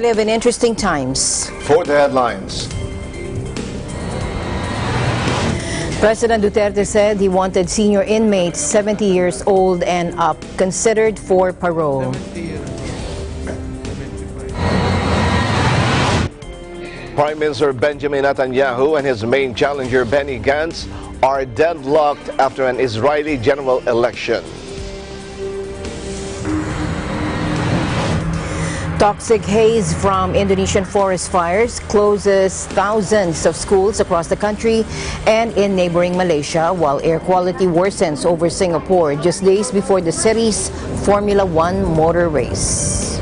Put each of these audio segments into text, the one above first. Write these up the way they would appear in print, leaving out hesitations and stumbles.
live in interesting times. For the headlines. President Duterte said he wanted senior inmates 70 years old and up considered for parole. Prime Minister Benjamin Netanyahu and his main challenger Benny Gantz are deadlocked after an Israeli general election. Toxic haze from Indonesian forest fires closes thousands of schools across the country and in neighboring Malaysia, while air quality worsens over Singapore just days before the city's Formula One motor race.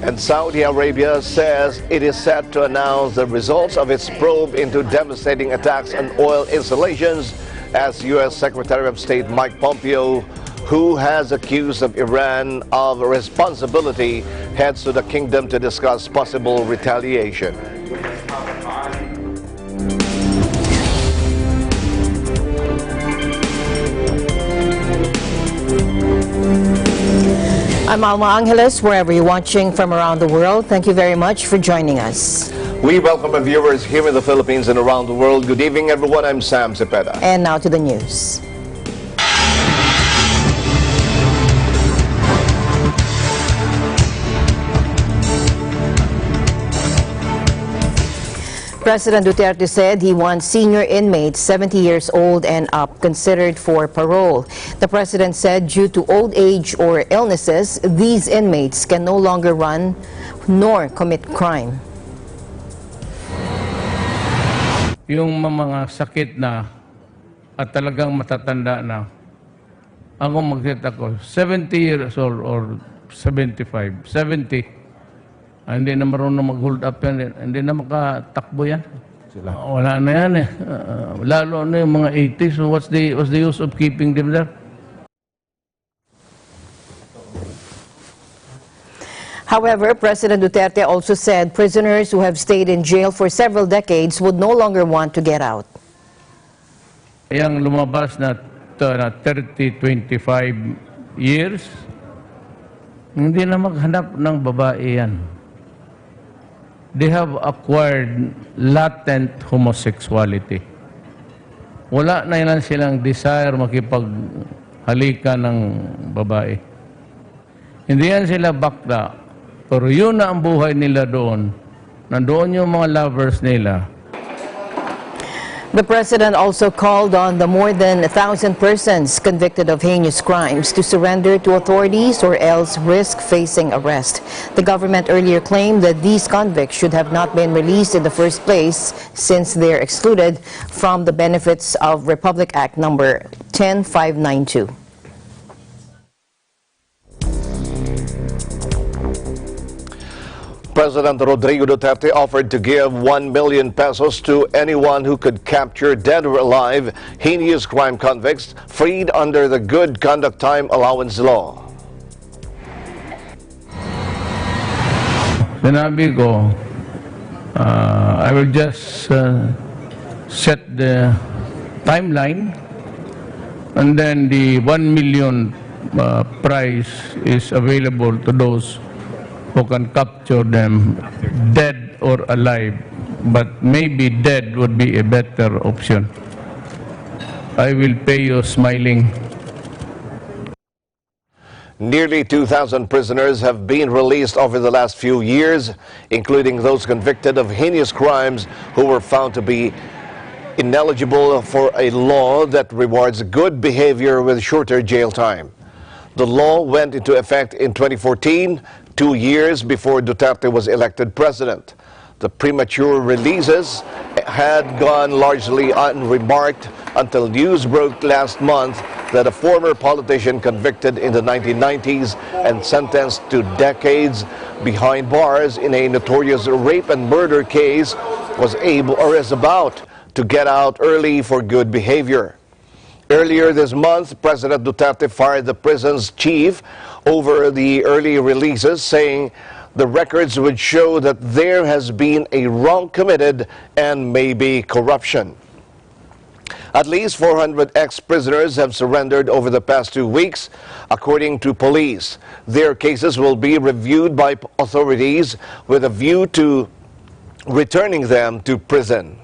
And Saudi Arabia says it is set to announce the results of its probe into devastating attacks on oil installations as U.S. Secretary of State Mike Pompeo, who has accused of Iran of responsibility, heads to the kingdom to discuss possible retaliation. I'm Alma Angeles, wherever you're watching from around the world. Thank you very much for joining us. We welcome our viewers here in the Philippines and around the world. Good evening, everyone. I'm Sam Cepeda. And now to the news. President Duterte said he wants senior inmates 70 years old and up considered for parole. The president said due to old age or illnesses, these inmates can no longer run nor commit crime. Yung mga sakit na at talagang matatanda na, ako mag-set ako, 70 years old or 75, 70. Hindi na marunong mag-hold up yan. Hindi na makatakbo yan. Wala na yan eh. Lalo na yung mga 80s. So what's the use of keeping them there? However, President Duterte also said prisoners who have stayed in jail for several decades would no longer want to get out. Yang lumabas na 30, 25 years, hindi na maghanap ng babae yan. They have acquired latent homosexuality. Wala na yan silang desire makipaghalikan ng babae. Hindi yan sila bakla, pero yun na ang buhay nila doon. Nandoon yung mga lovers nila. The president also called on the more than 1,000 persons convicted of heinous crimes to surrender to authorities or else risk facing arrest. The government earlier claimed that these convicts should have not been released in the first place since they're excluded from the benefits of Republic Act number 10592. President Rodrigo Duterte offered to give 1 million pesos to anyone who could capture dead or alive heinous crime convicts freed under the Good Conduct Time Allowance Law. Sinabi ko, I will just set the timeline and then the 1 million prize is available to those who can capture them dead or alive, but maybe dead would be a better option. I will pay you smiling. Nearly 2,000 prisoners have been released over the last few years, including those convicted of heinous crimes who were found to be ineligible for a law that rewards good behavior with shorter jail time. The law went into effect in 2014, 2 years before Duterte was elected president. The premature releases had gone largely unremarked until news broke last month that a former politician convicted in the 1990s and sentenced to decades behind bars in a notorious rape and murder case was able or is about to get out early for good behavior. Earlier this month, President Duterte fired the prison's chief over the early releases, saying the records would show that there has been a wrong committed and maybe corruption. At least 400 ex-prisoners have surrendered over the past 2 weeks, according to police. Their cases will be reviewed by authorities with a view to returning them to prison.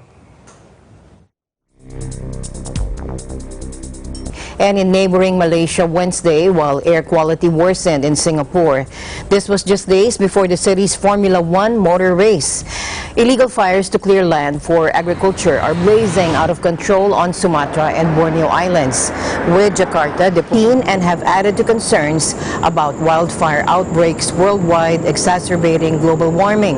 And in neighboring Malaysia Wednesday, while air quality worsened in Singapore. This was just days before the city's Formula One motor race. Illegal fires to clear land for agriculture are blazing out of control on Sumatra and Borneo Islands, with Jakarta depleting and have added to concerns about wildfire outbreaks worldwide, exacerbating global warming.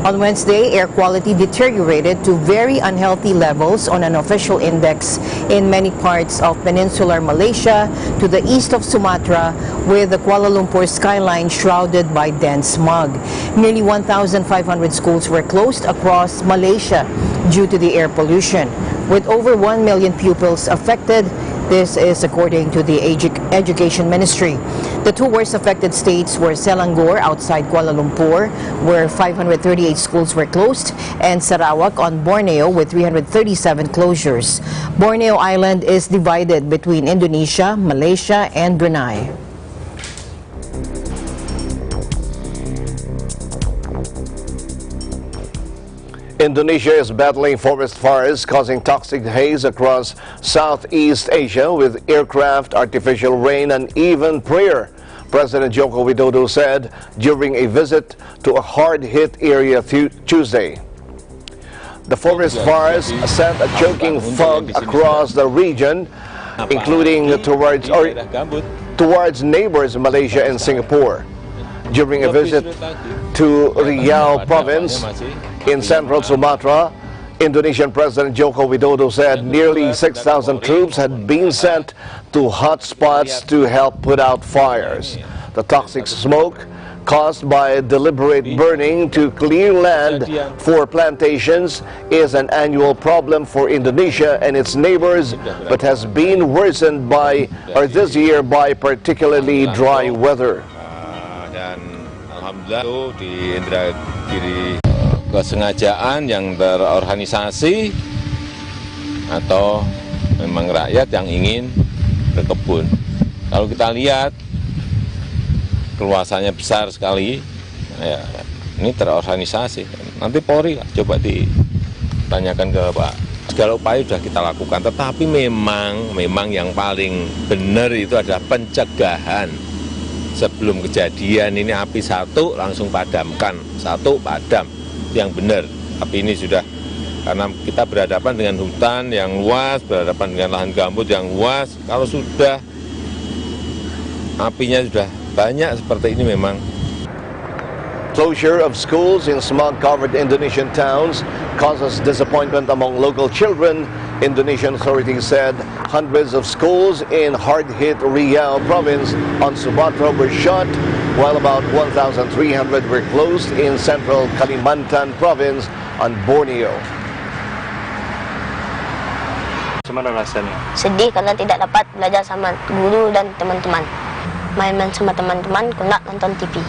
On Wednesday, air quality deteriorated to very unhealthy levels on an official index in many parts of peninsular Malaysia to the east of Sumatra, with the Kuala Lumpur skyline shrouded by dense smog. Nearly 1,500 schools were closed across Malaysia due to the air pollution, with over 1 million pupils affected. This is according to the Education Ministry. The two worst affected states were Selangor outside Kuala Lumpur, where 538 schools were closed, and Sarawak on Borneo with 337 closures. Borneo Island is divided between Indonesia, Malaysia, and Brunei. Indonesia is battling forest fires causing toxic haze across Southeast Asia with aircraft, artificial rain, and even prayer, President Joko Widodo said during a visit to a hard-hit area Tuesday. The forest fires sent a choking fog across the region, including towards neighbors Malaysia and Singapore. During a visit to Riau province in central Sumatra, Indonesian President Joko Widodo said nearly 6,000 troops had been sent to hot spots to help put out fires. The toxic smoke caused by deliberate burning to clear land for plantations is an annual problem for Indonesia and its neighbors, but has been worsened this year by particularly dry weather. Dan alhamdulillah itu di Indragiri kesengajaan yang terorganisasi atau memang rakyat yang ingin berkebun. Kalau kita lihat keluasannya besar sekali, ya, ini terorganisasi. Nanti Polri coba ditanyakan ke Pak. Segala upaya sudah kita lakukan, tetapi memang yang paling benar itu adalah pencegahan. Sebelum kejadian ini api satu langsung padamkan, satu padam, yang benar. Tapi ini sudah, karena kita berhadapan dengan hutan yang luas, berhadapan dengan lahan gambut yang luas, kalau sudah apinya sudah banyak seperti ini memang. Closure of schools in smog-covered Indonesian towns causes disappointment among local children. Indonesian authorities said hundreds of schools in hard-hit Riau province on Sumatra were shut, while about 1,300 were closed in central Kalimantan province on Borneo. Gimana rasanya? Sedih karena tidak dapat belajar sama guru dan teman-teman. Main-main sama teman-teman, kena nonton TV.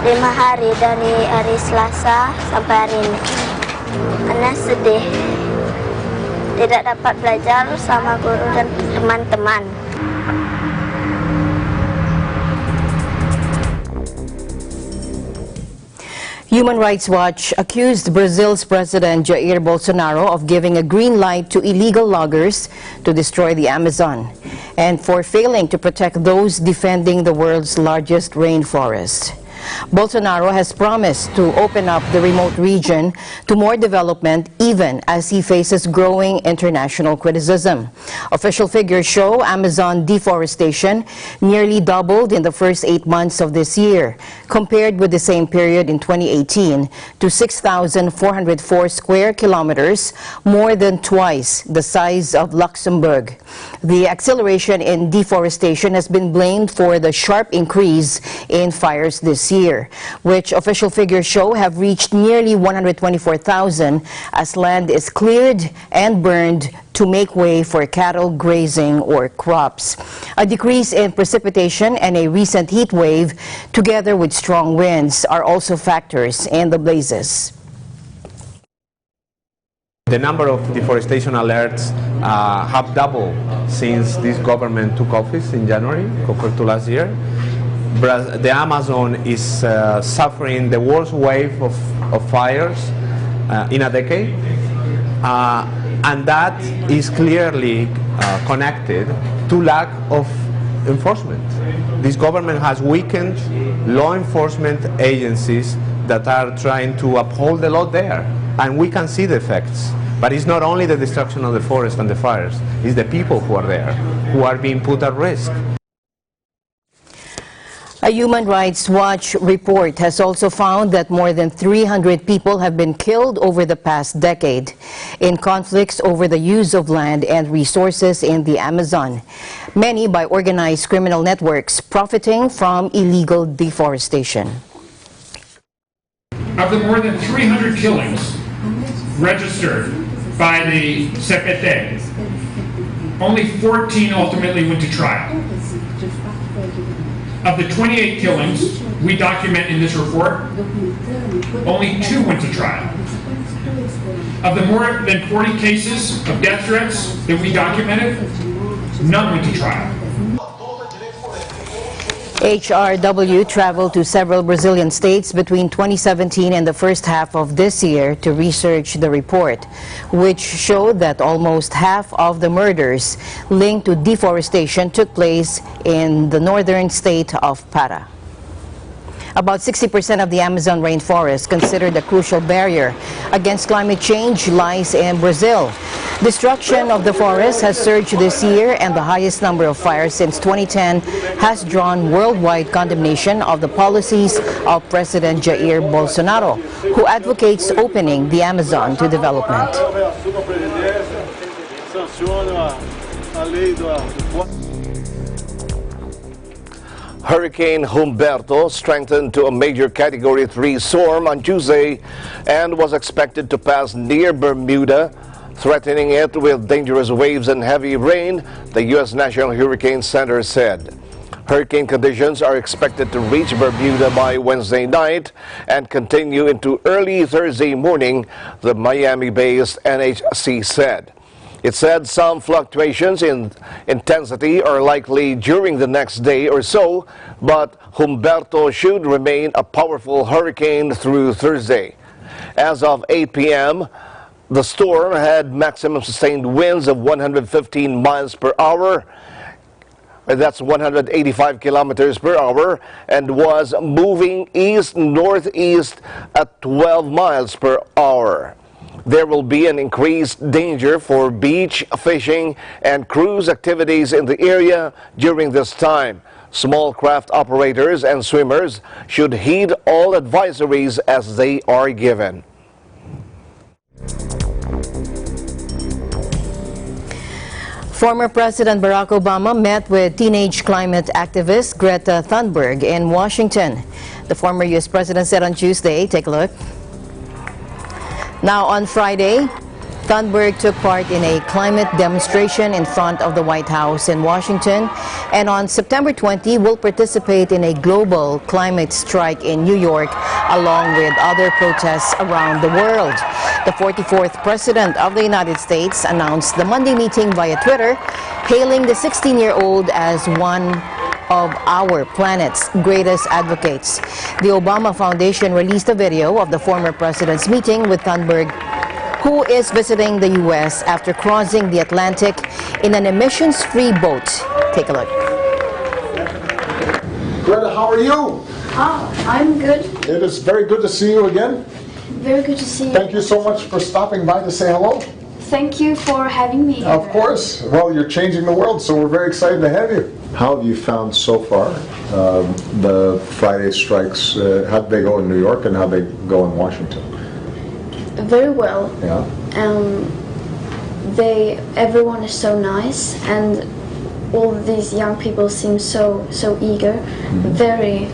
5 hari dari hari Selasa sampai hari ini. Karena sedih. Tidak dapat belajar sama guru dan teman-teman. Human Rights Watch accused Brazil's President Jair Bolsonaro of giving a green light to illegal loggers to destroy the Amazon and for failing to protect those defending the world's largest rainforest. Bolsonaro has promised to open up the remote region to more development even as he faces growing international criticism. Official figures show Amazon deforestation nearly doubled in the first 8 months of this year, compared with the same period in 2018 to 6,404 square kilometers, more than twice the size of Luxembourg. The acceleration in deforestation has been blamed for the sharp increase in fires this year, which official figures show have reached nearly 124,000 as land is cleared and burned to make way for cattle grazing or crops. A decrease in precipitation and a recent heat wave, together with strong winds, are also factors in the blazes. The number of deforestation alerts have doubled since this government took office in January compared to last year. The Amazon is suffering the worst wave of fires in a decade, and that is clearly connected to lack of enforcement. This government has weakened law enforcement agencies that are trying to uphold the law there, and we can see the effects. But it's not only the destruction of the forest and the fires, it's the people who are there, who are being put at risk. A Human Rights Watch report has also found that more than 300 people have been killed over the past decade in conflicts over the use of land and resources in the Amazon, many by organized criminal networks profiting from illegal deforestation. Of the more than 300 killings registered by the Sept, only 14 ultimately went to trial. Of the 28 killings we document in this report, only 2 went to trial. Of the more than 40 cases of death threats that we documented, none went to trial. HRW traveled to several Brazilian states between 2017 and the first half of this year to research the report, which showed that almost half of the murders linked to deforestation took place in the northern state of Pará. About 60% of the Amazon rainforest, considered a crucial barrier against climate change, lies in Brazil. Destruction of the forest has surged this year, and the highest number of fires since 2010 has drawn worldwide condemnation of the policies of President Jair Bolsonaro, who advocates opening the Amazon to development. Hurricane Humberto strengthened to a major Category 3 storm on Tuesday and was expected to pass near Bermuda, threatening it with dangerous waves and heavy rain, the U.S. National Hurricane Center said. Hurricane conditions are expected to reach Bermuda by Wednesday night and continue into early Thursday morning, the Miami-based NHC said. It said some fluctuations in intensity are likely during the next day or so, but Humberto should remain a powerful hurricane through Thursday. As of 8 p.m., the storm had maximum sustained winds of 115 miles per hour, that's 185 kilometers per hour, and was moving east-northeast at 12 miles per hour. There will be an increased danger for beach fishing and cruise activities in the area during this time. Small craft operators and swimmers should heed all advisories as they are given. Former President Barack Obama met with teenage climate activist Greta Thunberg in Washington. The former U.S. president said on Tuesday, take a look. Now on Friday, Thunberg took part in a climate demonstration in front of the White House in Washington, and on September 20 will participate in a global climate strike in New York along with other protests around the world. The 44th President of the United States announced the Monday meeting via Twitter, hailing the 16-year-old as one of our planet's greatest advocates. The Obama Foundation released a video of the former president's meeting with Thunberg, who is visiting the U.S. after crossing the Atlantic in an emissions-free boat. Take a look. Greta, how are you? I'm good. It is very good to see you again. Very good to see you. Thank you so much for stopping by to say hello. Thank you for having me. Of course. Well, you're changing the world, so we're very excited to have you. How have you found so far the Friday strikes? How'd they go in New York and how'd they go in Washington? Very well. Yeah. Everyone is so nice, and all of these young people seem so eager, very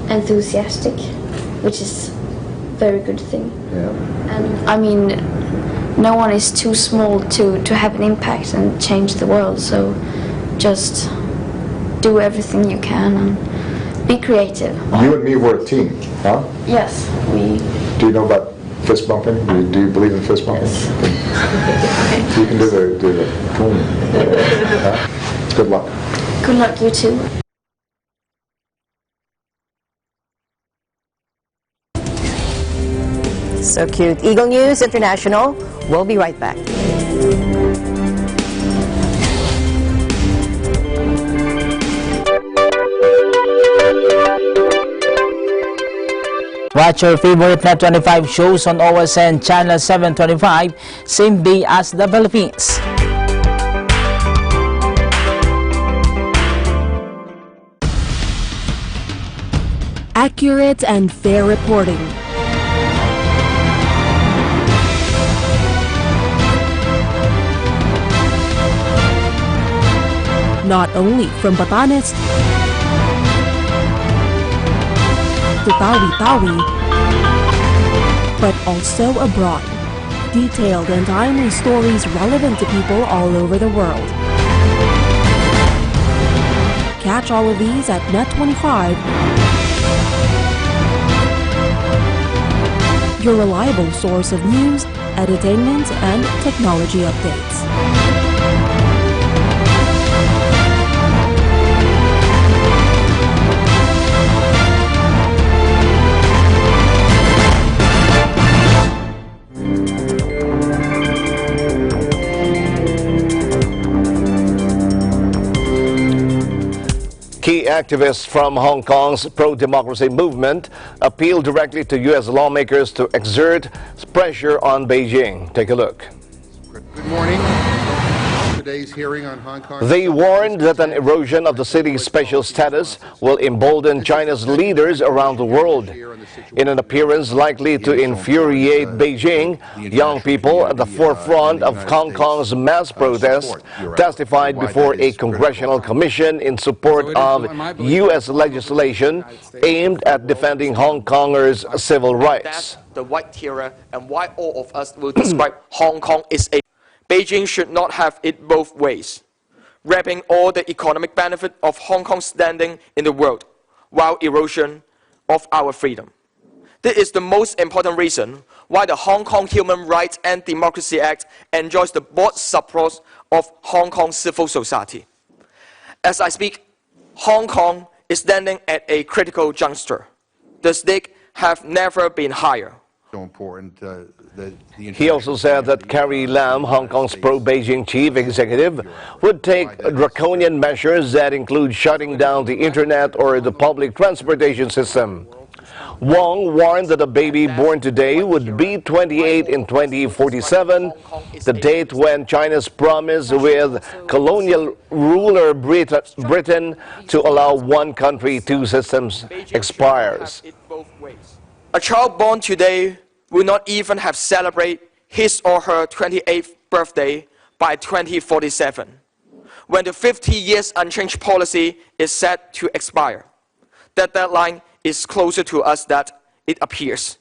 enthusiastic, which is a very good thing. Yeah. And I mean, no one is too small to have an impact and change the world, so just do everything you can and be creative. You and me were a team, huh? Yes, we... Do you know about Fist bumping? Do you believe in fist bumping? You can do the boom. Huh? Good luck. Good luck, you too. So cute. Eagle News International. We'll be right back. Watch your favorite Net 25 shows on OSN Channel 725, same day as the Philippines. Accurate and fair reporting. Not only from Batanes to Tawi-Tawi, but also abroad. Detailed and timely stories relevant to people all over the world. Catch all of these at Net 25, your reliable source of news, entertainment, and technology updates. Key activists from Hong Kong's pro-democracy movement appealed directly to U.S. lawmakers to exert pressure on Beijing. Take a look. Good morning. Today's hearing on Hong Kong. They warned that an erosion of the city's special status will embolden China's leaders around the world. In an appearance likely to infuriate Beijing, young people at the forefront of Hong Kong's mass protest testified before a congressional commission in support of U.S. legislation aimed at defending Hong Kongers' civil rights. The white terror and why all of us will describe Hong Kong is a Beijing should not have it both ways, grabbing all the economic benefit of Hong Kong's standing in the world, while erosion of our freedom. This is the most important reason why the Hong Kong Human Rights and Democracy Act enjoys the broad support of Hong Kong civil society. As I speak, Hong Kong is standing at a critical juncture. The stakes have never been higher. So important. He also said that Carrie Lam, Hong Kong's pro-Beijing chief executive, would take draconian measures that include shutting down the internet or the public transportation system. Wong warned that a baby born today would be 28 in 2047, the date when China's promise with colonial ruler Britain to allow one country, two systems expires. A child born today will not even have celebrated his or her 28th birthday by 2047, when the 50 years unchanged policy is set to expire. That deadline is closer to us than it appears.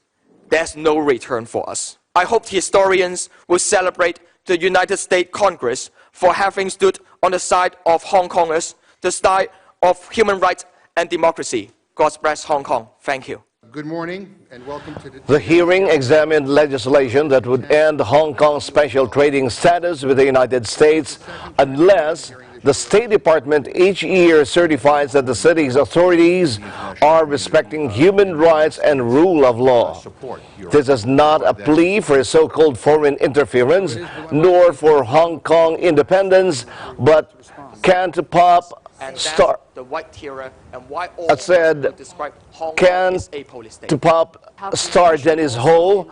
There's no return for us. I hope historians will celebrate the United States Congress for having stood on the side of Hong Kongers, the side of human rights and democracy. God bless Hong Kong. Thank you. Good morning and welcome to The hearing examined legislation that would end Hong Kong's special trading status with the United States unless the State Department each year certifies that the city's authorities are respecting human rights and rule of law. This is not a plea for so-called foreign interference nor for Hong Kong independence, but can to pop start. Said can to pop star Dennis Ho,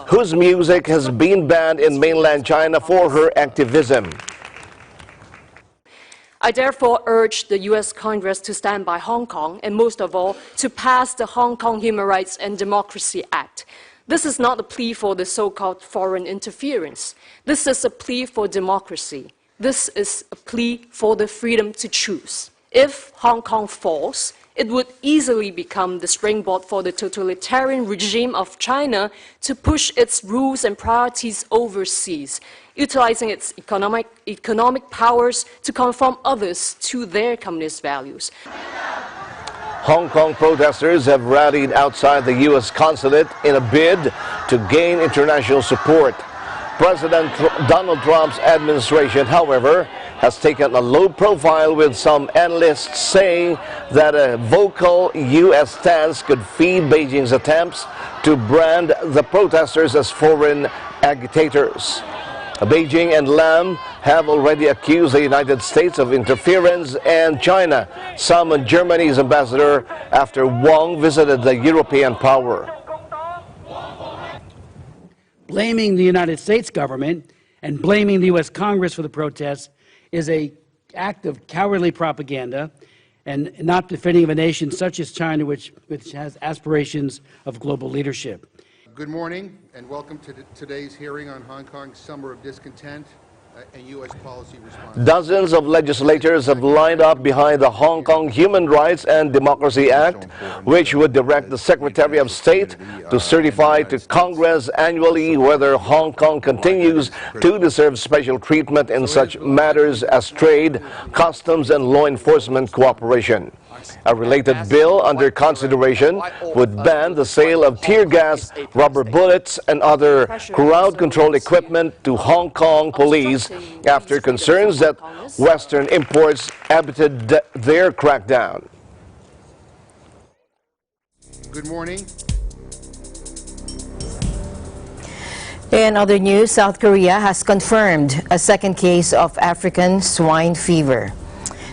whose music has been banned in mainland China for her activism. I therefore urge the U.S. Congress to stand by Hong Kong and most of all to pass the Hong Kong Human Rights and Democracy Act. This is not a plea for the so-called foreign interference. This is a plea for democracy. This is a plea for the freedom to choose. If Hong Kong falls, it would easily become the springboard for the totalitarian regime of China to push its rules and priorities overseas, utilizing its economic powers to conform others to their communist values. Hong Kong protesters have rallied outside the U.S. consulate in a bid to gain international support. President Donald Trump's administration, however, has taken a low profile, with some analysts saying that a vocal U.S. stance could feed Beijing's attempts to brand the protesters as foreign agitators. Beijing and Lam have already accused the United States of interference, and China summoned Germany's ambassador after Wang visited the European power. Blaming the United States government and blaming the U.S. Congress for the protests is an act of cowardly propaganda and not befitting of a nation such as China, which has aspirations of global leadership. Good morning and welcome to today's hearing on Hong Kong's Summer of Discontent and U.S. policy response. Dozens of legislators have lined up behind the Hong Kong Human Rights and Democracy Act, which would direct the Secretary of State to certify to Congress annually whether Hong Kong continues to deserve special treatment in such matters as trade, customs, and law enforcement cooperation. A related bill under consideration would ban the sale of tear gas, rubber bullets, and other crowd control equipment to Hong Kong police after concerns that Western imports abetted their crackdown. Good morning. In other news, South Korea has confirmed a second case of African swine fever.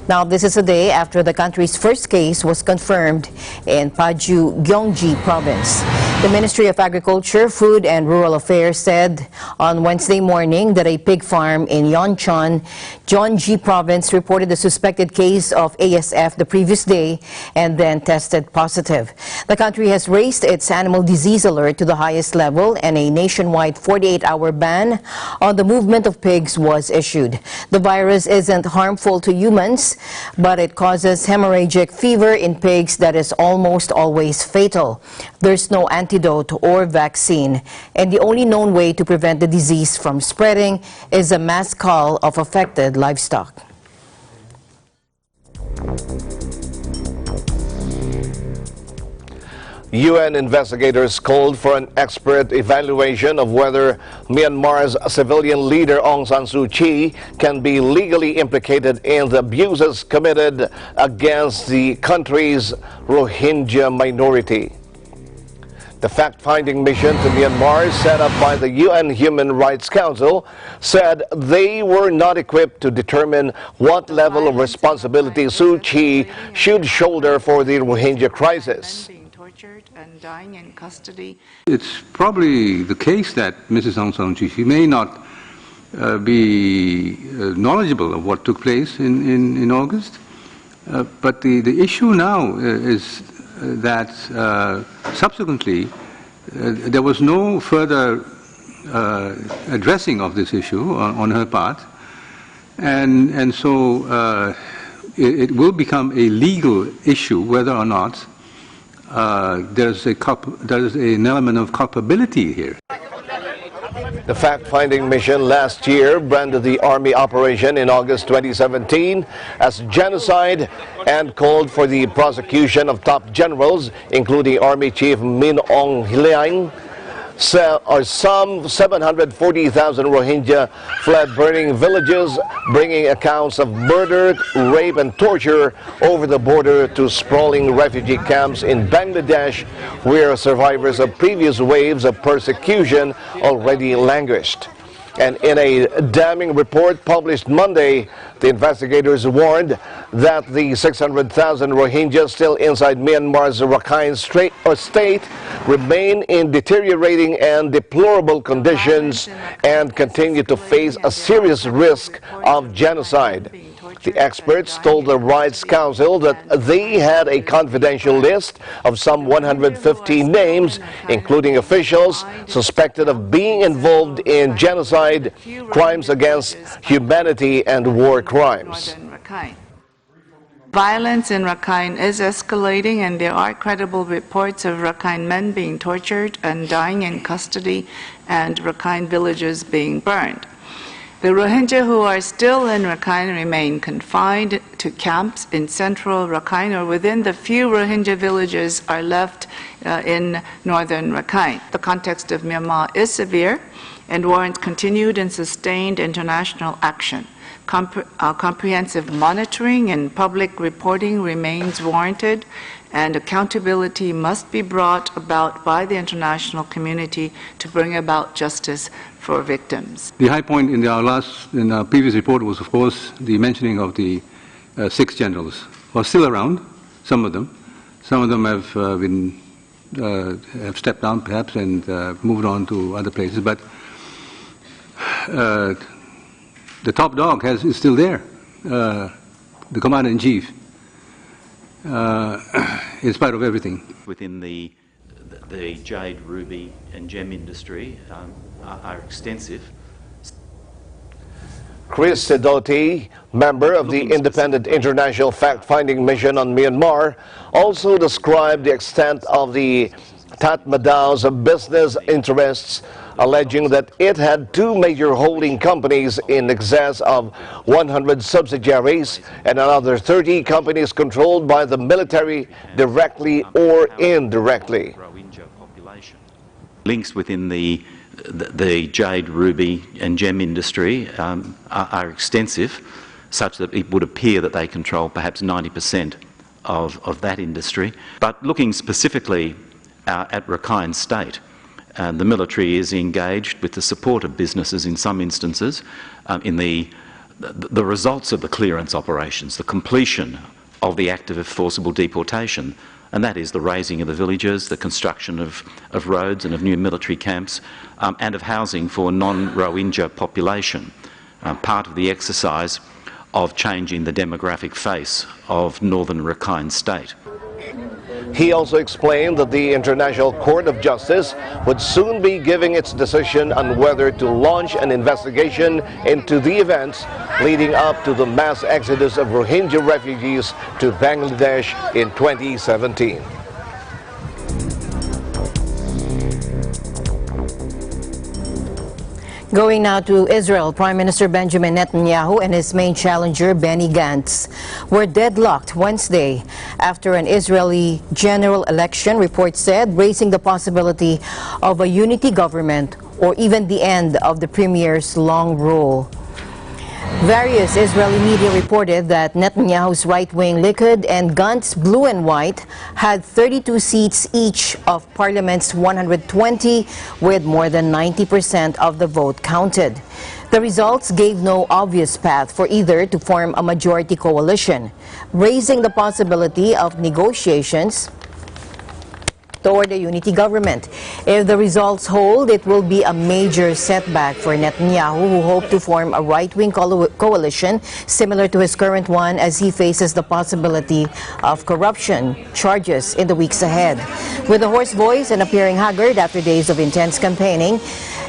Now, this is a day after the country's first case was confirmed in Paju, Gyeonggi province. The Ministry of Agriculture, Food and Rural Affairs said on Wednesday morning that a pig farm in Yeoncheon, Gyeonggi province, reported a suspected case of ASF the previous day and then tested positive. The country has raised its animal disease alert to the highest level, and a nationwide 48-hour ban on the movement of pigs was issued. The virus isn't harmful to humans, but it causes hemorrhagic fever in pigs that is almost always fatal. There's no antidote or vaccine, and the only known way to prevent the disease from spreading is a mass cull of affected livestock. UN investigators called for an expert evaluation of whether Myanmar's civilian leader Aung San Suu Kyi can be legally implicated in the abuses committed against the country's Rohingya minority. The fact-finding mission to Myanmar, set up by the UN Human Rights Council, said they were not equipped to determine what level of responsibility Suu Kyi should shoulder for the Rohingya crisis. And dying in custody. It's probably the case that Mrs. Aung San Suu Kyi may not be knowledgeable of what took place in August, but the issue now is that subsequently there was no further addressing of this issue on her part, and so it will become a legal issue whether or not there's an element of culpability here. The fact-finding mission last year branded the army operation in August 2017 as genocide and called for the prosecution of top generals, including Army Chief Min Aung Hlaing. Some 740,000 Rohingya fled burning villages, bringing accounts of murder, rape, and torture over the border to sprawling refugee camps in Bangladesh, where survivors of previous waves of persecution already languished. And in a damning report published Monday, the investigators warned that the 600,000 Rohingyas still inside Myanmar's Rakhine state remain in deteriorating and deplorable conditions and continue to face a serious risk of genocide. The experts told the Rights Council that they had a confidential list of some 150 names, including officials suspected of being involved in genocide, crimes against humanity, and war crimes. Violence in Rakhine is escalating, and there are credible reports of Rakhine men being tortured and dying in custody, and Rakhine villages being burned. The Rohingya who are still in Rakhine remain confined to camps in central Rakhine or within the few Rohingya villages are left in northern Rakhine. The context of Myanmar is severe and warrants continued and sustained international action. Comprehensive monitoring and public reporting remains warranted, and accountability must be brought about by the international community to bring about justice for victims. The high point in our previous report was, of course, the mentioning of the 6 generals who are still around. Some of them have stepped down, perhaps, and moved on to other places. But the top dog is still there, the commander-in-chief, in spite of everything. Within the jade, ruby and gem industry are extensive. Chris Sidoti, member of the Independent International Fact-Finding Mission on Myanmar, also described the extent of the Tatmadao's business interests, alleging that it had 2 major holding companies in excess of 100 subsidiaries and another 30 companies controlled by the military directly or indirectly. Links within the jade, ruby and gem industry are extensive, such that it would appear that they control perhaps 90% of that industry. But looking specifically at Rakhine State, the military is engaged with the support of businesses in some instances in the results of the clearance operations, the completion of the act of forcible deportation, and that is the raising of the villages, the construction of roads and of new military camps, and of housing for non-Rohingya population, part of the exercise of changing the demographic face of northern Rakhine State. He also explained that the International Court of Justice would soon be giving its decision on whether to launch an investigation into the events leading up to the mass exodus of Rohingya refugees to Bangladesh in 2017. Going now to Israel, Prime Minister Benjamin Netanyahu and his main challenger, Benny Gantz, were deadlocked Wednesday after an Israeli general election, reports said, raising the possibility of a unity government or even the end of the premier's long rule. Various Israeli media reported that Netanyahu's right-wing Likud and Gantz blue and white had 32 seats each of Parliament's 120, with more than 90% of the vote counted. The results gave no obvious path for either to form a majority coalition, raising the possibility of negotiations toward a unity government. If the results hold, it will be a major setback for Netanyahu, who hoped to form a right-wing coalition similar to his current one, as he faces the possibility of corruption charges in the weeks ahead. With a hoarse voice and appearing haggard after days of intense campaigning,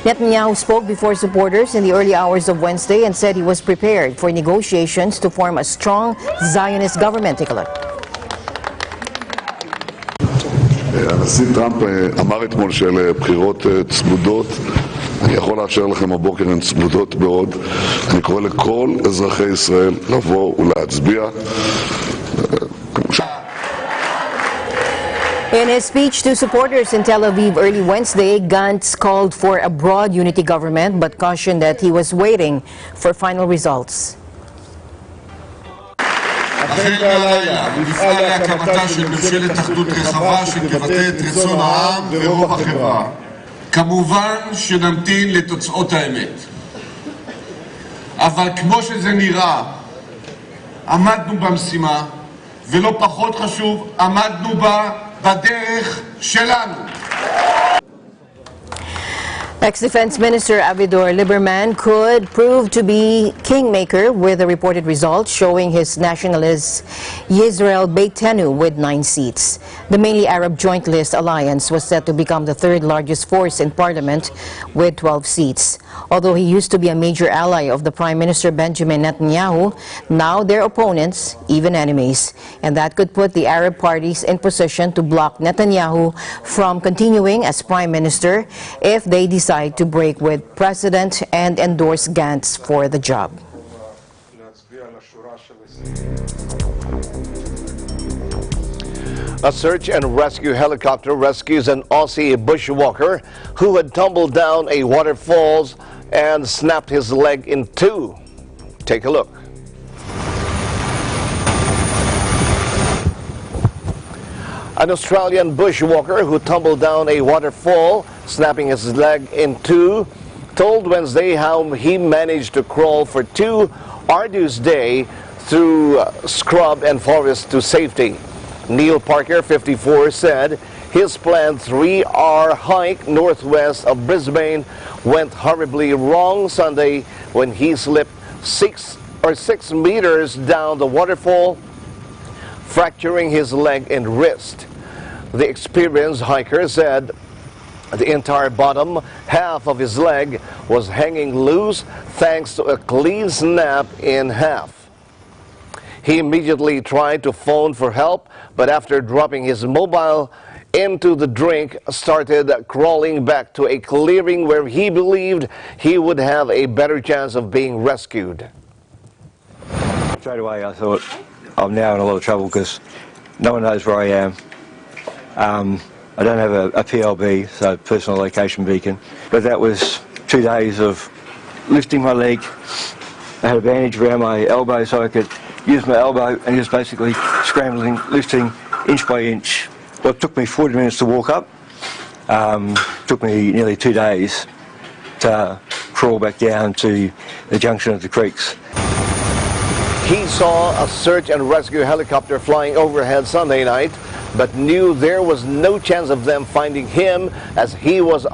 Netanyahu spoke before supporters in the early hours of Wednesday and said he was prepared for negotiations to form a strong Zionist government. Take a look. הנשיא טראמפ אמר אתמול שאלה בחירות צמודות. אני יכול לאשר לכם הבוקר הן צמודות מאוד. אני קורא לכל אזרחי ישראל לבוא ולהצביע. In his speech to supporters in Tel Aviv early Wednesday, Gantz called for a broad unity government but cautioned that he was waiting for final results. החל מהלילה נפעל להקמתה של ממשלת אחדות רחבה שתבטא את רצון העם ורוב החברה. כמובן שנמתין לתוצאות האמת. אבל כמו שזה נראה, עמדנו במשימה, ולא פחות חשוב, עמדנו בה בדרך שלנו. Ex-Defense Minister Avigdor Lieberman could prove to be kingmaker with the reported results showing his nationalist Israel Beitenu with 9 seats. The mainly Arab Joint List alliance was set to become the 3rd largest force in parliament with 12 seats. Although he used to be a major ally of the Prime Minister Benjamin Netanyahu, now they're opponents, even enemies. And that could put the Arab parties in position to block Netanyahu from continuing as Prime Minister if they decide decide to break with President and endorse Gantz for the job. A search and rescue helicopter rescues an Aussie bushwalker who had tumbled down a waterfall and snapped his leg in two. Take a look. An Australian bushwalker who tumbled down a waterfall, snapping his leg in two, told Wednesday how he managed to crawl for 2 arduous days through scrub and forest to safety. Neil Parker, 54, said his planned 3-hour hike northwest of Brisbane went horribly wrong Sunday when he slipped 6 meters down the waterfall, fracturing his leg and wrist. The experienced hiker said the entire bottom half of his leg was hanging loose thanks to a clean snap in half. He immediately tried to phone for help, but after dropping his mobile into the drink, started crawling back to a clearing where he believed he would have a better chance of being rescued. Straight away I thought, I'm now in a lot of trouble because no one knows where I am. I don't have a PLB, so personal location beacon, but that was 2 days of lifting my leg. I had a bandage around my elbow so I could use my elbow and just basically scrambling, lifting inch by inch. Well, it took me 40 minutes to walk up. Took me nearly 2 days to crawl back down to the junction of the creeks. He saw a search and rescue helicopter flying overhead Sunday night, but knew there was no chance of them finding him as he was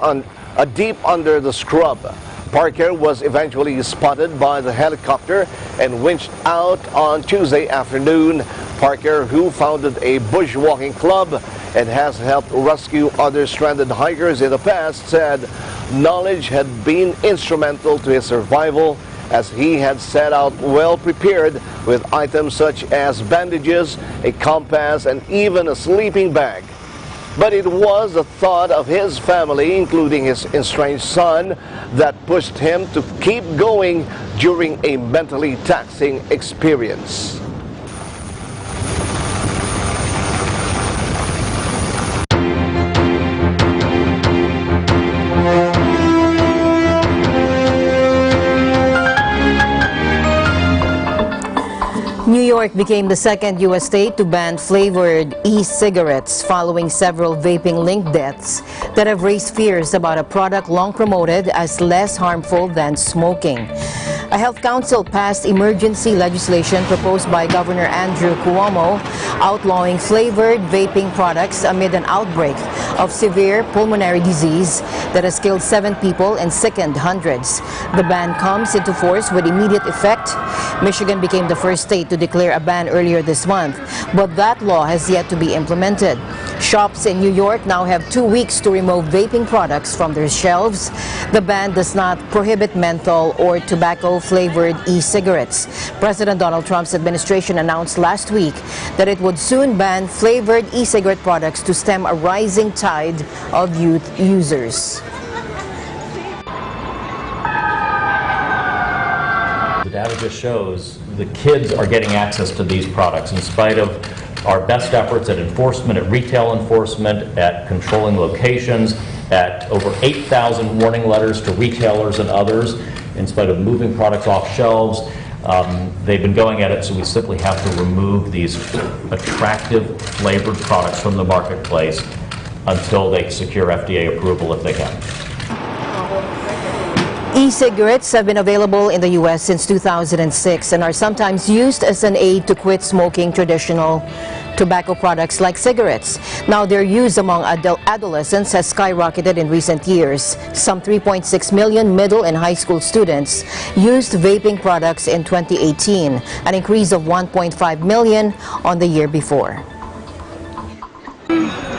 deep under the scrub. Parker was eventually spotted by the helicopter and winched out on Tuesday afternoon. Parker, who founded a bushwalking club and has helped rescue other stranded hikers in the past, said knowledge had been instrumental to his survival, as he had set out well prepared with items such as bandages, a compass, and even a sleeping bag. But it was the thought of his family, including his estranged son, that pushed him to keep going during a mentally taxing experience. New York became the second U.S. state to ban flavored e-cigarettes following several vaping-linked deaths that have raised fears about a product long promoted as less harmful than smoking. A health council passed emergency legislation proposed by Governor Andrew Cuomo outlawing flavored vaping products amid an outbreak of severe pulmonary disease that has killed 7 people and sickened hundreds. The ban comes into force with immediate effect. Michigan became the first state to declare a ban earlier this month, but that law has yet to be implemented. Shops in New York now have 2 weeks to remove vaping products from their shelves. The ban does not prohibit menthol or tobacco-flavored e-cigarettes. President Donald Trump's administration announced last week that it would soon ban flavored e-cigarette products to stem a rising tide of youth users. The data just shows the kids are getting access to these products in spite of our best efforts at enforcement, at retail enforcement, at controlling locations, at over 8,000 warning letters to retailers and others, in spite of moving products off shelves. They've been going at it, so we simply have to remove these attractive flavored products from the marketplace until they secure FDA approval if they can. E-cigarettes have been available in the U.S. since 2006 and are sometimes used as an aid to quit smoking traditional tobacco products like cigarettes. Now their use among adolescents has skyrocketed in recent years. Some 3.6 million middle and high school students used vaping products in 2018, an increase of 1.5 million on the year before.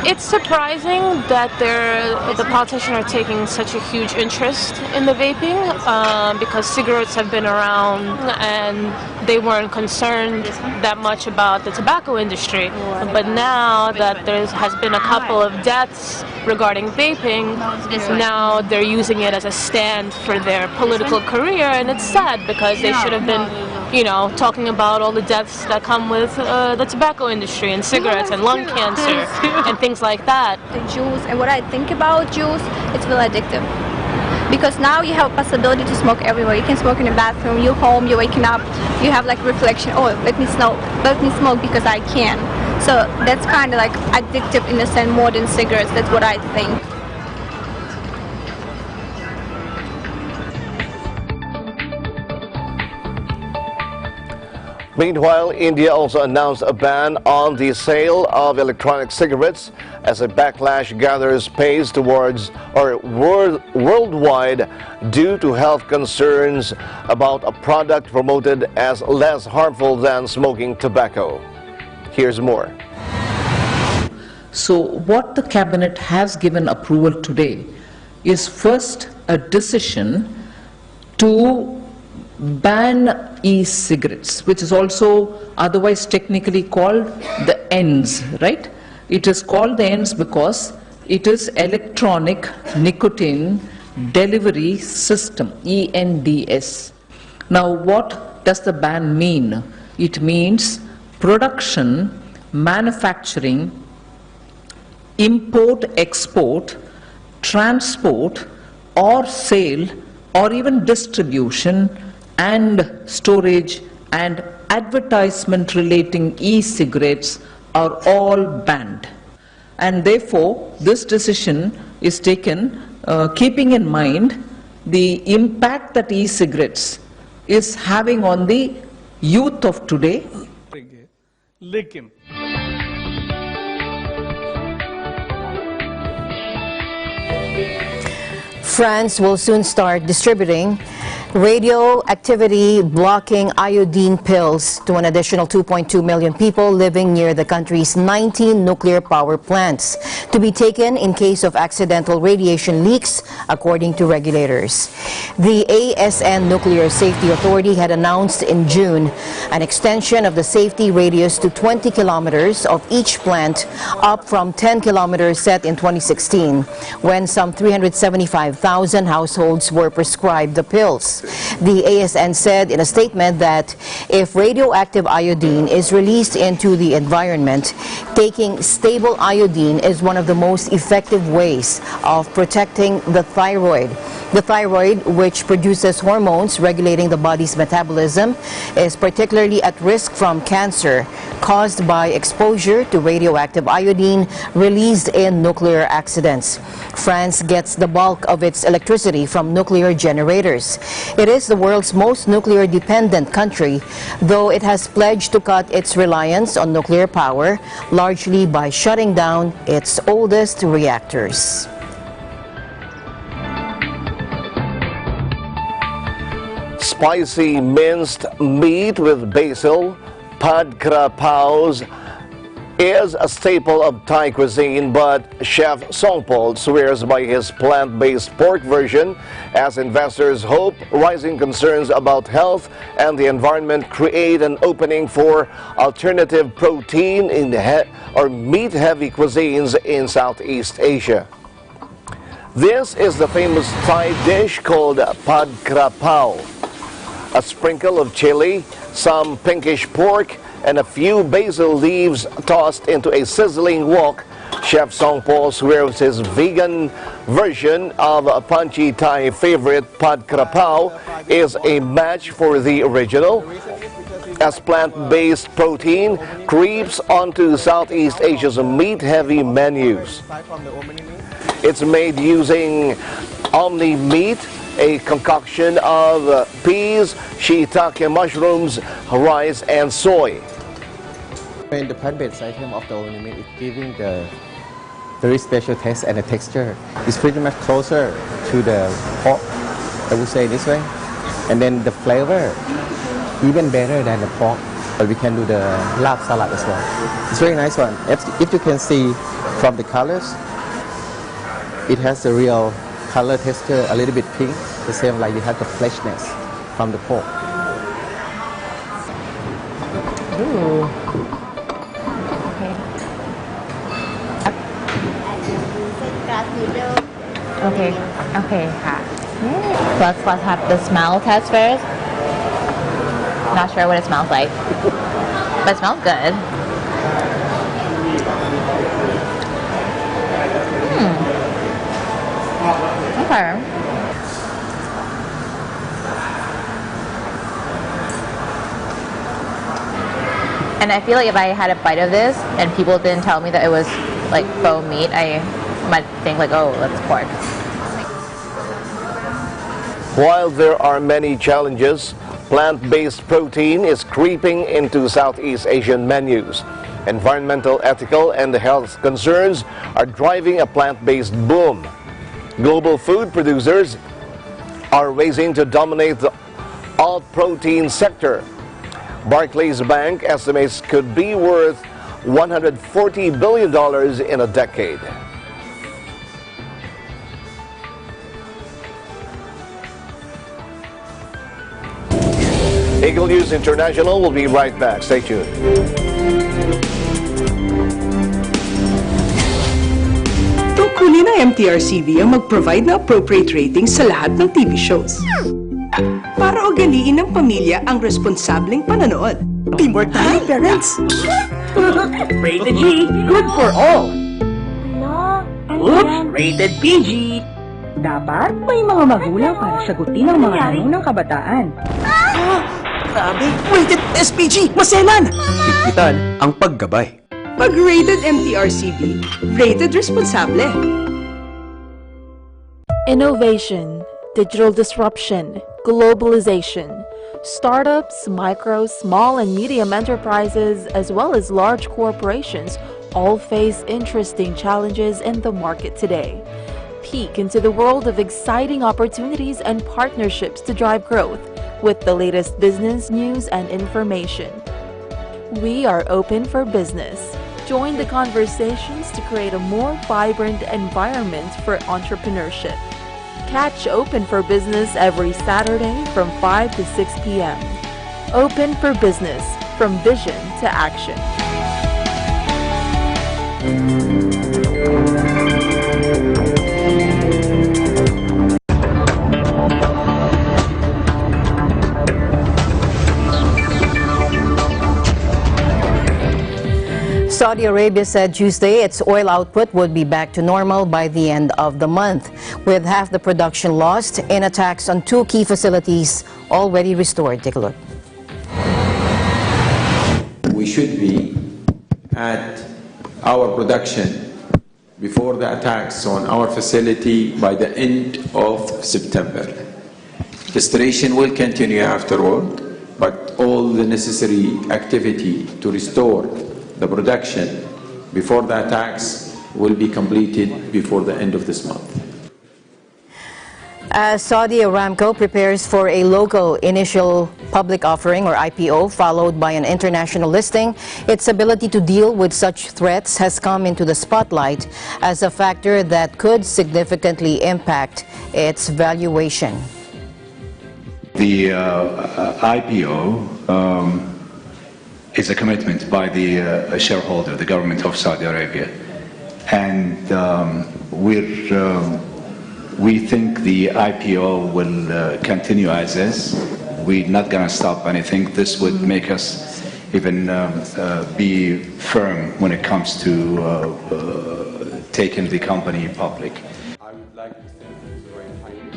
It's surprising that the politicians are taking such a huge interest in the vaping because cigarettes have been around and they weren't concerned that much about the tobacco industry. But now that there has been a couple of deaths regarding vaping, now they're using it as a stand for their political career, and it's sad because they should have been, you know, talking about all the deaths that come with the tobacco industry and cigarettes and lung cancer and things like that. The juice, and what I think about juice, it's really addictive. Because now you have a possibility to smoke everywhere. You can smoke in the bathroom, you're home, you're waking up, you have like reflection, oh, let me smoke because I can. So that's kind of like addictive in a sense more than cigarettes, that's what I think. Meanwhile, India also announced a ban on the sale of electronic cigarettes as a backlash gathers pace towards worldwide due to health concerns about a product promoted as less harmful than smoking tobacco. Here's more. So what the cabinet has given approval today is first a decision to ban e-cigarettes, which is also otherwise technically called the ENDS, right? It is called the ENDS because it is electronic nicotine delivery system, ENDS. Now what does the ban mean? It means production, manufacturing, import, export, transport or sale or even distribution and storage and advertisement relating e-cigarettes are all banned. And therefore, this decision is taken keeping in mind the impact that e-cigarettes is having on the youth of today. France will soon start distributing radioactivity blocking iodine pills to an additional 2.2 million people living near the country's 19 nuclear power plants, to be taken in case of accidental radiation leaks, according to regulators. The ASN Nuclear Safety Authority had announced in June an extension of the safety radius to 20 kilometers of each plant, up from 10 kilometers set in 2016, when some 375,000 households were prescribed the pills. The ASN said in a statement that if radioactive iodine is released into the environment, taking stable iodine is one of the most effective ways of protecting the thyroid. The thyroid, which produces hormones regulating the body's metabolism, is particularly at risk from cancer caused by exposure to radioactive iodine released in nuclear accidents. France gets the bulk of its electricity from nuclear generators. It is the world's most nuclear-dependent country, though it has pledged to cut its reliance on nuclear power, largely by shutting down its oldest reactors. Spicy minced meat with basil, pad krapaus, is a staple of Thai cuisine, but Chef Songpol swears by his plant-based pork version as investors hope rising concerns about health and the environment create an opening for alternative protein in or meat-heavy cuisines in Southeast Asia. This is the famous Thai dish called pad krapao. A sprinkle of chili, some pinkish pork, and a few basil leaves tossed into a sizzling wok. Chef Songpol swears his vegan version of a punchy Thai favorite pad krapao is a match for the original, as plant-based protein creeps onto Southeast Asia's meat-heavy menus. It's made using omni meat, a concoction of peas, shiitake mushrooms, rice, and soy. The plant-based item of the omni meat is giving the very special taste and the texture. It's pretty much closer to the pork, I would say this way. And then the flavor, even better than the pork. But we can do the lab salad as well. It's a very nice one. If you can see from the colors, it has the real color texture, a little bit pink, the same like you have the fleshiness from the pork. Ooh. Okay. Okay,ค่ะ. Let's have the smell test first. Not sure what it smells like, but it smells good. Okay. And I feel like if I had a bite of this and people didn't tell me that it was like faux meat, I might think like, oh, that's pork. While there are many challenges, plant-based protein is creeping into Southeast Asian menus. Environmental, ethical, and health concerns are driving a plant-based boom. Global food producers are racing to dominate the all-protein sector. Barclays Bank estimates could be worth $140 billion in a decade. Eagle News International will be right back. Stay tuned. Tungkulin ng MTRCB ang mag-provide na appropriate ratings sa lahat ng TV shows. Para ugaliin ng pamilya ang responsableng panonood. Teamwork tayo, parents! Rated G, good for all. Oops, rated PG. Dapat may mga magulang para sagutin ang mga tanong ng kabataan. Grabe, rated SPG, maselan! Higpitan ang paggabay. Pag rated MTRCB, rated responsable. Innovation, digital disruption, globalization. Startups, micro, small and medium enterprises, as well as large corporations all face interesting challenges in the market today. Peek into the world of exciting opportunities and partnerships to drive growth with the latest business news and information. We are open for business. Join the conversations to create a more vibrant environment for entrepreneurship. Catch Open for Business every Saturday from 5 to 6 p.m. Open for Business, from vision to action. Saudi Arabia said Tuesday its oil output would be back to normal by the end of the month, with half the production lost in attacks on two key facilities already restored. Take a look. We should be at our production before the attacks on our facility by the end of September. Restoration will continue afterward, but all the necessary activity to restore the production before the attacks will be completed before the end of this month. As Saudi Aramco prepares for a local initial public offering or IPO followed by an international listing, its ability to deal with such threats has come into the spotlight as a factor that could significantly impact its valuation. The IPO is a commitment by the shareholder, the government of Saudi Arabia. And we think the IPO will continue as is. We're not going to stop anything. This would make us even be firm when it comes to taking the company public. I would like to thank His Royal Highness.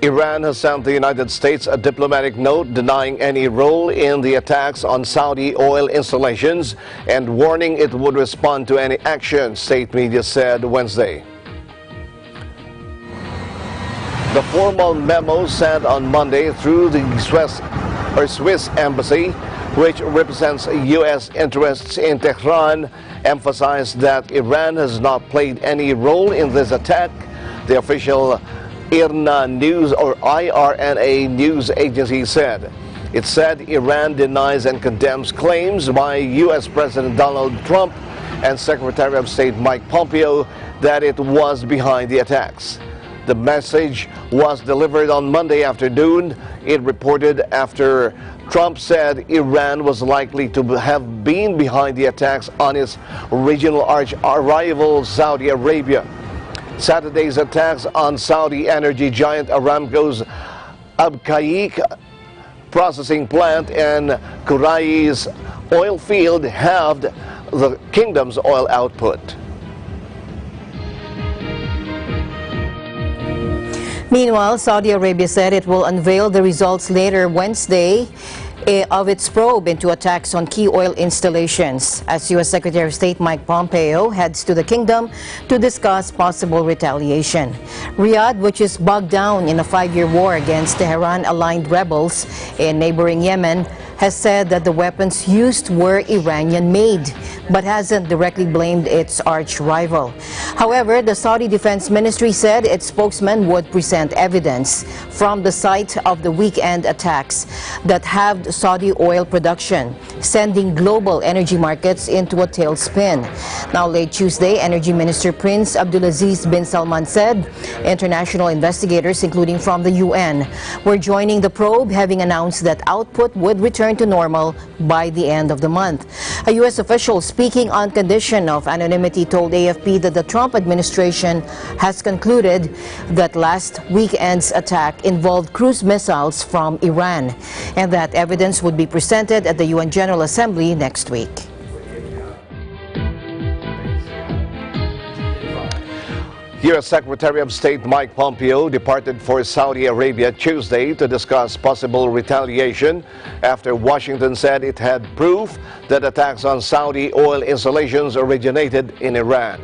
Iran has sent the United States a diplomatic note denying any role in the attacks on Saudi oil installations and warning it would respond to any action, state media said Wednesday. The formal memo sent on Monday through the Swiss embassy, which represents U.S. interests in Tehran, emphasized that Iran has not played any role in this attack. The official IRNA news agency said. It said Iran denies and condemns claims by U.S. President Donald Trump and Secretary of State Mike Pompeo that it was behind the attacks. The message was delivered on Monday afternoon. It reported after Trump said Iran was likely to have been behind the attacks on its regional arch-rival Saudi Arabia. Saturday's attacks on Saudi energy giant Aramco's Abqaiq processing plant and Qurai's oil field halved the kingdom's oil output. Meanwhile, Saudi Arabia said it will unveil the results later Wednesday of its probe into attacks on key oil installations, as U.S. Secretary of State Mike Pompeo heads to the kingdom to discuss possible retaliation. Riyadh, which is bogged down in a 5-year war against Tehran-aligned rebels in neighboring Yemen, has said that the weapons used were Iranian-made, but hasn't directly blamed its arch-rival. However, the Saudi Defense Ministry said its spokesman would present evidence from the site of the weekend attacks that halved Saudi oil production, sending global energy markets into a tailspin. Now, late Tuesday, Energy Minister Prince Abdulaziz bin Salman said international investigators, including from the UN, were joining the probe, having announced that output would return to normal by the end of the month. A U.S. official speaking on condition of anonymity told AFP that the Trump administration has concluded that last weekend's attack involved cruise missiles from Iran, and that evidence would be presented at the UN General Assembly next week. U.S. Secretary of State Mike Pompeo departed for Saudi Arabia Tuesday to discuss possible retaliation after Washington said it had proof that attacks on Saudi oil installations originated in Iran.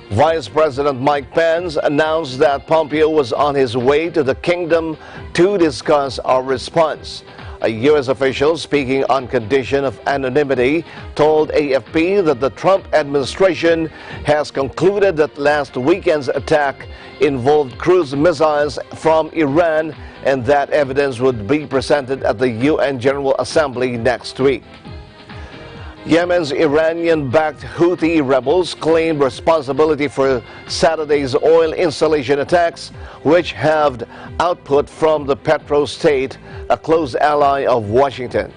Vice President Mike Pence announced that Pompeo was on his way to the kingdom to discuss our response. A U.S. official speaking on condition of anonymity told AFP that the Trump administration has concluded that last weekend's attack involved cruise missiles from Iran, and that evidence would be presented at the UN General Assembly next week. Yemen's Iranian-backed Houthi rebels claimed responsibility for Saturday's oil installation attacks, which halved output from the petrostate, a close ally of Washington.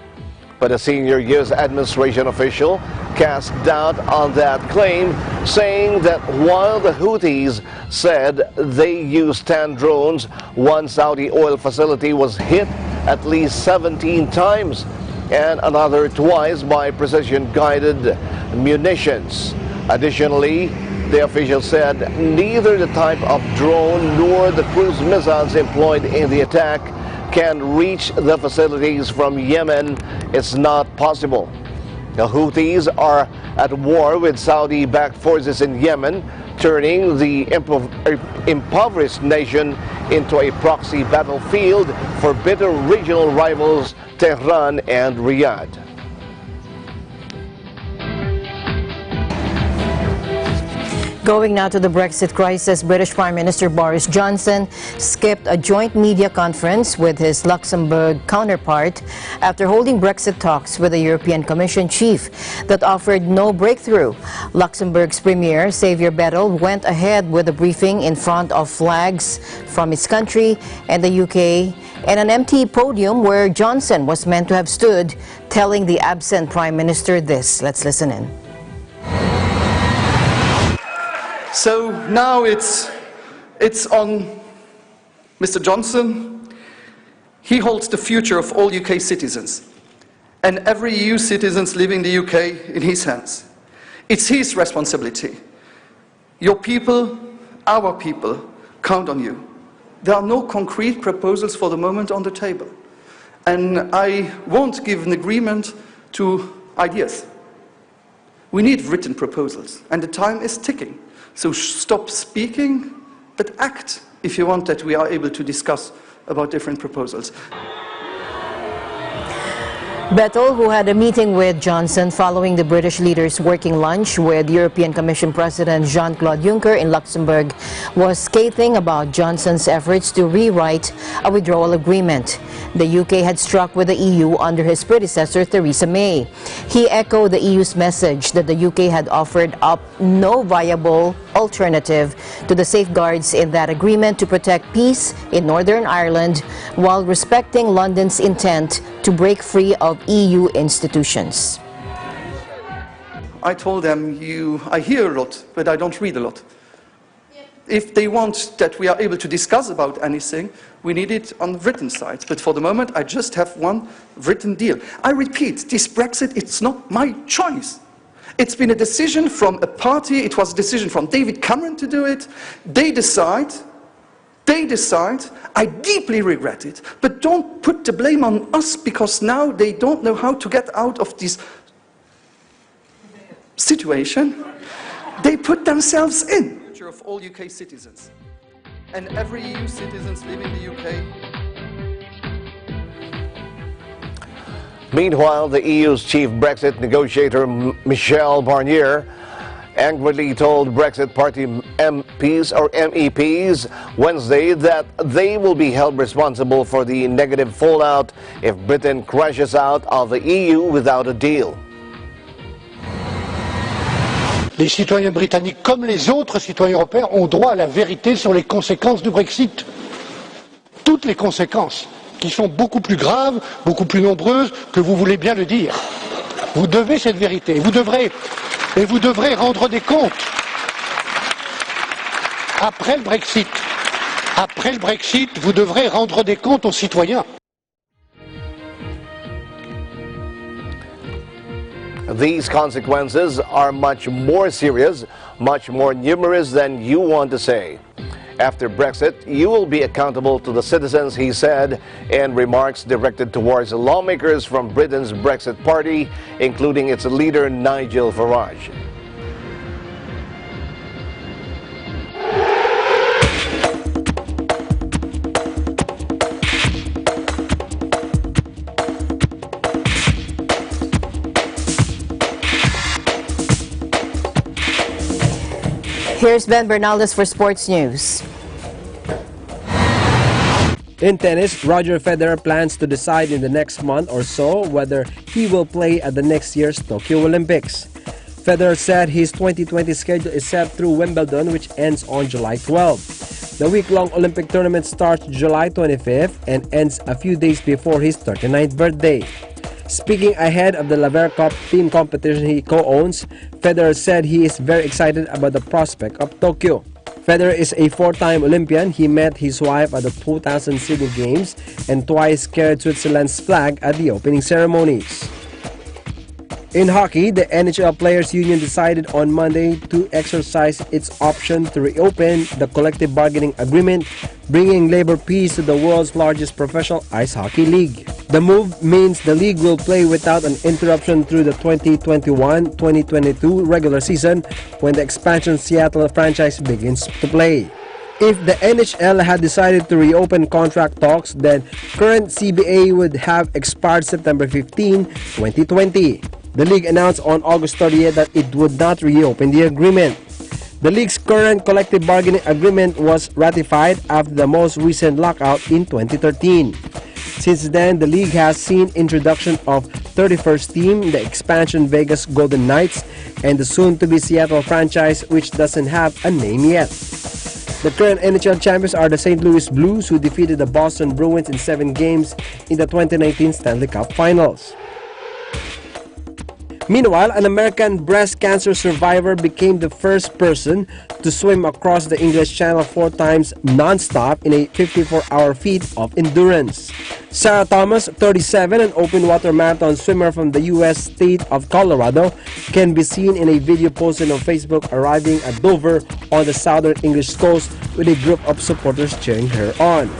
But a senior U.S. administration official cast doubt on that claim, saying that while the Houthis said they used 10 drones, one Saudi oil facility was hit at least 17 times, and another twice by precision-guided munitions. Additionally, the official said neither the type of drone nor the cruise missiles employed in the attack can reach the facilities from Yemen. It's not possible. The Houthis are at war with Saudi-backed forces in Yemen, turning the impoverished nation into a proxy battlefield for bitter regional rivals Tehran and Riyadh. Going now to the Brexit crisis, British Prime Minister Boris Johnson skipped a joint media conference with his Luxembourg counterpart after holding Brexit talks with the European Commission chief that offered no breakthrough. Luxembourg's Premier, Xavier Bettel, went ahead with a briefing in front of flags from his country and the UK, and an empty podium where Johnson was meant to have stood, telling the absent Prime Minister this. Let's listen in. So now it's on Mr. Johnson. He holds the future of all UK citizens and every EU citizen living in the UK in his hands. It's his responsibility. Your people, our people, count on you. There are no concrete proposals for the moment on the table. And I won't give an agreement to ideas. We need written proposals, and the time is ticking. So stop speaking, but act if you want that we are able to discuss about different proposals. Bettel, who had a meeting with Johnson following the British leader's working lunch with European Commission President Jean-Claude Juncker in Luxembourg, was scathing about Johnson's efforts to rewrite a withdrawal agreement the UK had struck with the EU under his predecessor Theresa May. He echoed the EU's message that the UK had offered up no viable alternative to the safeguards in that agreement to protect peace in Northern Ireland while respecting London's intent to break free of EU institutions. I told them, I hear a lot, but I don't read a lot. If they want that we are able to discuss about anything, we need it on the written side. But for the moment, I just have one written deal. I repeat, this Brexit, it's not my choice. It's been a decision from a party, it was a decision from David Cameron to do it. They decide, I deeply regret it, but don't put the blame on us because now they don't know how to get out of this situation. They put themselves in. Of all UK citizens, and every EU citizen living in the UK. Meanwhile, the EU's chief Brexit negotiator Michel Barnier angrily told Brexit Party MPs or MEPs Wednesday that they will be held responsible for the negative fallout if Britain crashes out of the EU without a deal. Les citoyens britanniques, comme les autres citoyens européens, ont droit à la vérité sur les conséquences du Brexit. Toutes les conséquences, qui sont beaucoup plus graves, beaucoup plus nombreuses que vous voulez bien le dire. Vous devez cette vérité. Vous devrez rendre des comptes. Après le Brexit, vous devrez rendre des comptes aux citoyens. These consequences are much more serious, much more numerous than you want to say. After Brexit, you will be accountable to the citizens, he said, in remarks directed towards lawmakers from Britain's Brexit Party, including its leader Nigel Farage. Here's Ben Bernaldez for Sports News. In tennis, Roger Federer plans to decide in the next month or so whether he will play at the next year's Tokyo Olympics. Federer said his 2020 schedule is set through Wimbledon, which ends on July 12. The week-long Olympic tournament starts July 25th and ends a few days before his 39th birthday. Speaking ahead of the Laver Cup team competition he co-owns, Federer said he is very excited about the prospect of Tokyo. Federer is a four-time Olympian. He met his wife at the 2000 Sydney Games and twice carried Switzerland's flag at the opening ceremonies. In hockey, the NHL Players Union decided on Monday to exercise its option to reopen the collective bargaining agreement, bringing labor peace to the world's largest professional ice hockey league. The move means the league will play without an interruption through the 2021-2022 regular season when the expansion Seattle franchise begins to play. If the NHL had decided to reopen contract talks, then current CBA would have expired September 15, 2020. The league announced on August 30th that it would not reopen the agreement. The league's current collective bargaining agreement was ratified after the most recent lockout in 2013. Since then, the league has seen introduction of 31st team, the expansion Vegas Golden Knights, and the soon-to-be Seattle franchise, which doesn't have a name yet. The current NHL champions are the St. Louis Blues, who defeated the Boston Bruins in 7 games in the 2019 Stanley Cup Finals. Meanwhile, an American breast cancer survivor became the first person to swim across the English Channel 4 times non-stop in a 54-hour feat of endurance. Sarah Thomas, 37, an open water marathon swimmer from the U.S. state of Colorado, can be seen in a video posted on Facebook arriving at Dover on the southern English coast with a group of supporters cheering her on.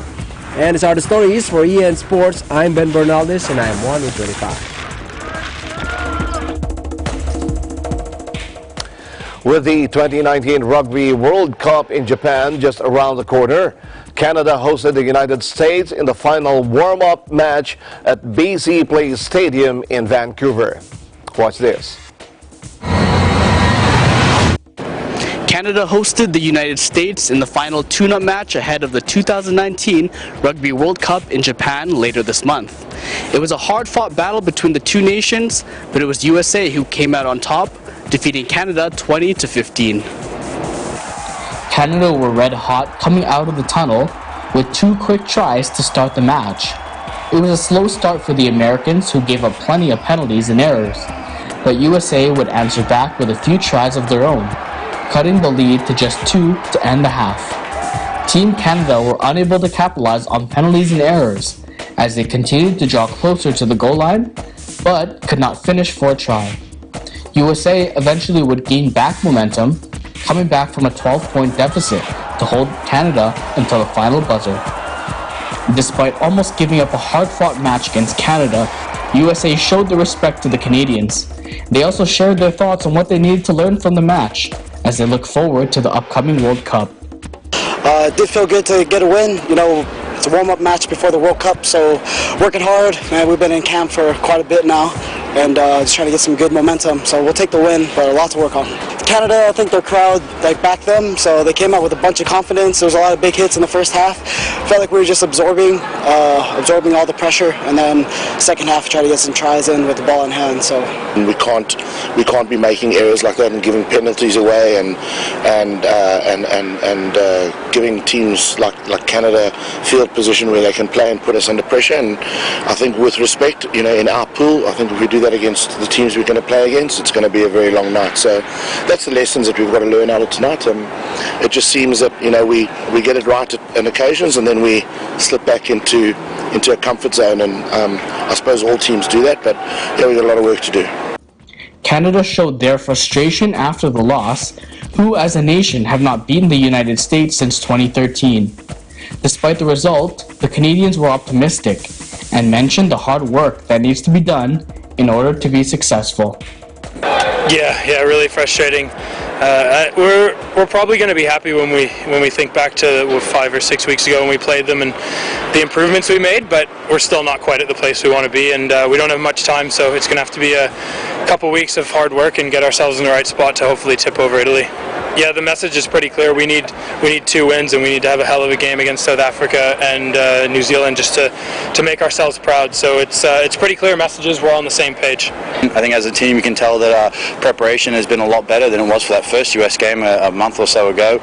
And these are the stories for EN Sports. I'm Ben Bernaldez and I am 1 in 25. With the 2019 Rugby World Cup in Japan just around the corner, Canada hosted the United States in the final warm-up match at BC Place Stadium in Vancouver. Watch this. Canada hosted the United States in the final tune-up match ahead of the 2019 Rugby World Cup in Japan later this month. It was a hard-fought battle between the two nations, but it was USA who came out on top, defeating Canada 20-15. Canada were red hot coming out of the tunnel with 2 quick tries to start the match. It was a slow start for the Americans, who gave up plenty of penalties and errors, but USA would answer back with a few tries of their own, cutting the lead to just 2 to end the half. Team Canada were unable to capitalize on penalties and errors as they continued to draw closer to the goal line, but could not finish for a try. USA eventually would gain back momentum, coming back from a 12-point deficit to hold Canada until the final buzzer. Despite almost giving up a hard-fought match against Canada, USA showed their respect to the Canadians. They also shared their thoughts on what they needed to learn from the match as they look forward to the upcoming World Cup. It did feel good to get a win. You know, it's a warm-up match before the World Cup, so working hard. Man, we've been in camp for quite a bit now, and just trying to get some good momentum. So we'll take the win, but a lot to work on. Canada, I think their crowd backed them, so they came out with a bunch of confidence. There was a lot of big hits in the first half. Felt like we were just absorbing all the pressure, and then second half try to get some tries in with the ball in hand. So we can't be making errors like that and giving penalties away and giving teams like Canada field position where they can play and put us under pressure. And I think with respect, you know, in our pool, I think if we do that against the teams we're going to play against, it's going to be a very long night. So that's the lessons that we've got to learn out of tonight. It just seems that, you know, we get it right on occasions, and then we slip back into a comfort zone, and I suppose all teams do that, but yeah, we've got a lot of work to do. Canada showed their frustration after the loss, who as a nation have not beaten the United States since 2013. Despite the result, the Canadians were optimistic and mentioned the hard work that needs to be done in order to be successful. Yeah, really frustrating. We're probably going to be happy when we think back to 5 or 6 weeks ago when we played them and the improvements we made, but we're still not quite at the place we want to be, and we don't have much time, so it's going to have to be a couple weeks of hard work and get ourselves in the right spot to hopefully tip over Italy. Yeah, the message is pretty clear. We need 2 wins, and we need to have a hell of a game against South Africa and New Zealand just to make ourselves proud. So it's pretty clear messages. We're all on the same page. I think as a team you can tell that our preparation has been a lot better than it was for that first US game a month or so ago.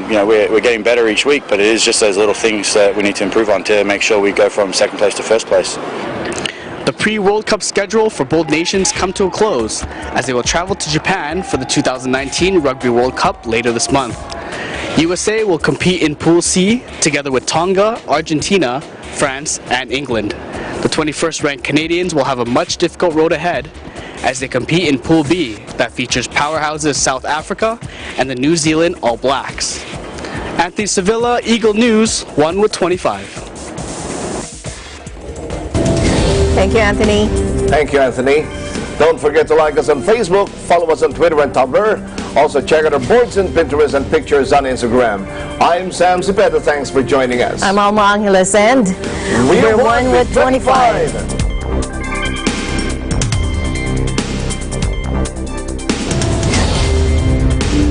You know, we're getting better each week, but it is just those little things that we need to improve on to make sure we go from second place to first place. The pre-World Cup schedule for both nations come to a close as they will travel to Japan for the 2019 Rugby World Cup later this month. USA will compete in Pool C together with Tonga, Argentina, France, and England. The 21st ranked Canadians will have a much difficult road ahead as they compete in Pool B that features powerhouses South Africa and the New Zealand All Blacks. Anthony Sevilla, Eagle News, 1 with 25. Thank you, Anthony. Thank you, Anthony. Don't forget to like us on Facebook, follow us on Twitter and Tumblr. Also check out our boards and Pinterest and pictures on Instagram. I'm Sam Cepeda. Thanks for joining us. I'm Alma Angeles, and we're 1 with 25.